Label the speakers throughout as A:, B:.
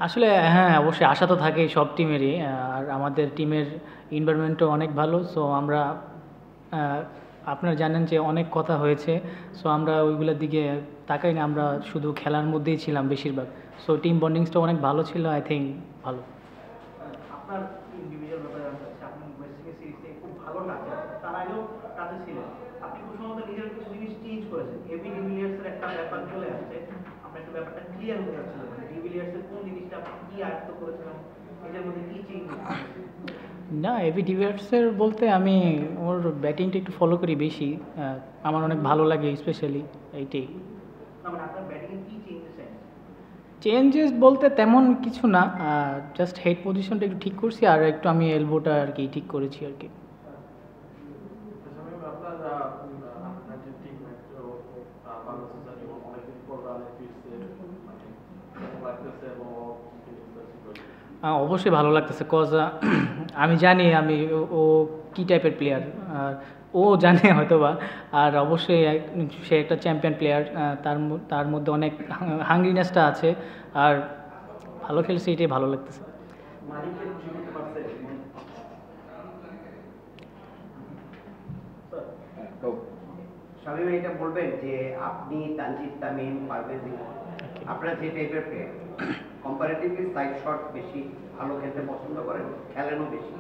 A: আসলে হ্যাঁ, অবশ্যই আশা তো থাকেই সব টিমেরই। আর আমাদের টিমের এনভায়রনমেন্টও অনেক ভালো। সো আমরা আহ, আপনারা জানেন যে অনেক কথা হয়েছে। সো আমরা ওইগুলোর দিকে তাকাই না, আমরা শুধু খেলার মধ্যেই ছিলাম বেশিরভাগ। সো টিম বন্ডিংসটা অনেক ভালো ছিল, আই থিঙ্ক ভালো।
B: আপনার ইন্ডিভিজুয়াল ব্যাপারে জানতে চাচ্ছি, আপনি ওয়েস্ট ইন্ডিজ সিরিজে খুব ভালো টাচে, তার আগেও টাচে ছিলেন। আপনি খুব সম্ভবত নিজের কিছু জিনিস চেঞ্জ করেছেন। এবি ডিভিলিয়ার্সের একটা ব্যাপার চলে আসছে, আমরা একটু ব্যাপারটা ক্লিয়ার হতে যাচ্ছিল, ডিভিলিয়ার্সের কোন জিনিসটা আপনি কি আয়ত্ত করেছেন, নিজের মধ্যে কি চেঞ্জ করেছেন?
A: না, এবি ডিভিলিয়ার্সের বলতে আমি ওর ব্যাটিংটা একটু ফলো করি বেশি। আমার অনেক ভালো লাগে স্পেশালি এইটাই।
B: না মানে আপনার ব্যাটিংয়ে কি চেঞ্জেস আছে?
A: চেঞ্জেস বলতে তেমন কিছু না, জাস্ট হেড পজিশনটা একটু ঠিক করছি আর একটু আমি এলবোটা আর কি ঠিক করেছি আর কি। অবশ্যই ভালো লাগতেছে, কজ আমি জানি ও কী টাইপের প্লেয়ার, আর ও জানে হয়তোবা। আর অবশ্যই সে একটা চ্যাম্পিয়ন প্লেয়ার, তার মধ্যে অনেক হাঙ্গ্রিনেসটা আছে। আর ভালো খেলছে, এটাই ভালো লাগতেছে।
C: তো শামীম এটা বলবেন যে আপনি তানজিদ তামিম পারভেজ ইমন আপনারা যে টাইপের প্লেয়ার কম্পারেটিভলি সাইড শট বেশি ভালো খেলতে পছন্দ করেন, খেলেনও বেশি,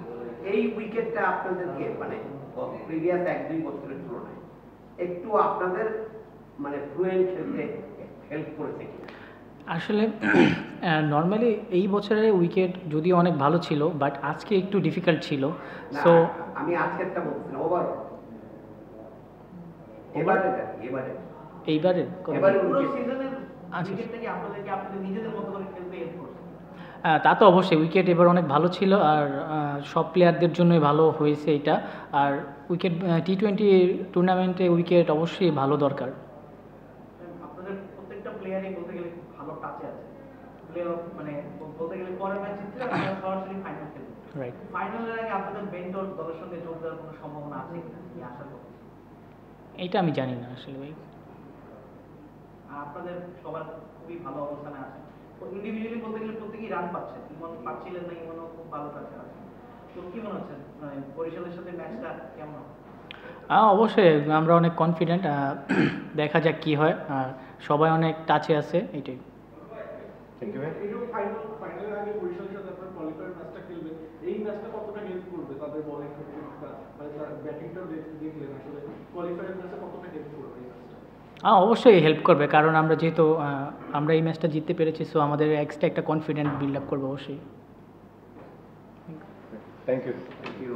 C: এই উইকেটটা আপনাদেরকে মানে প্রিভিয়াস 1-2 বছরের তুলনায় একটু আপনাদের মানে ফ্লুয়েন্ট খেলতে হেল্প করেছে কিনা?
A: আসলে নর্মালি এই বছরের উইকেট যদিও অনেক ভালো ছিল, বাট আজকে একটু ডিফিকাল্ট ছিল। সো
C: আমি আজকেরটা বলছি না, ওভারঅল এবারে এবারে
A: এইবারে
C: এবারে
B: পুরো
C: উইকেট
B: সিজনের
A: আচ্ছা।
B: উইকেটটাকে আপনাদেরকে আপনাদের নিজেদের মতো করে খেলতে হেল্প করছে?
A: তা তো অবশ্যই, উইকেট এবার অনেক ভালো ছিল আর সব প্লেয়ারদের জন্যই ভালো হয়েছে এটা। আর উইকেট টি-20 টুর্নামেন্টে উইকেট অবশ্যই ভালো দরকার।
B: আপনাদের প্রত্যেকটা প্লেয়ারই বলতে গেলে খুব ভালো টাচে আছে। প্লেয়ার মানে বলতে গেলে পরের ম্যাচ জিতলে আপনারা সরাসরি ফাইনাল খেলবেন।
A: রাইট।
B: ফাইনালের আগে আপনাদের বেন্টর দলের সঙ্গে যোগ দেওয়ার কোনো সম্ভাবনা আছে কিনা কি আশা করছি?
A: এইটা আমি জানি না আসলে ভাই।
B: আর আপনাদের সবার খুবই ভালো অবস্থানে আছে। তো ইন্ডিভিজুয়ালি বলতে গেলে প্রত্যেকেই রান পাচ্ছে, ইমন পাচ্ছিলেন না, ইমনও খুব ভালো কাছে আছে। তো কি মনে হচ্ছে মানে বরিশালের সাথে ম্যাচটা কেমন হবে?
A: অবশ্যই আমরা অনেক কনফিডেন্ট, দেখা যাক কি হয়। আর সবাই অনেক টাচে আছে, এটাই।
D: থ্যাংক ইউ ভাই। এই যে ফাইনালের আগে বরিশালের সাথে আপনার কোয়ালিফায়ার ম্যাচটা খেলবেন, এই ম্যাচটা কতটা হেল্প করবে তাদের বলিং মানে তার ব্যাটিংটা দেখলেন, আসলে কোয়ালিফায়ার ম্যাচে কতটা হেল্প করবে এই ম্যাচটা?
A: অবশ্যই হেল্প করবে, কারণ আমরা যেহেতু আমরা এই ম্যাচটা জিততে পেরেছি, সো আমাদের এক্সট্রা একটা কনফিডেন্ট বিল্ড আপ করবে অবশ্যই।
D: Thank you.
C: Thank you.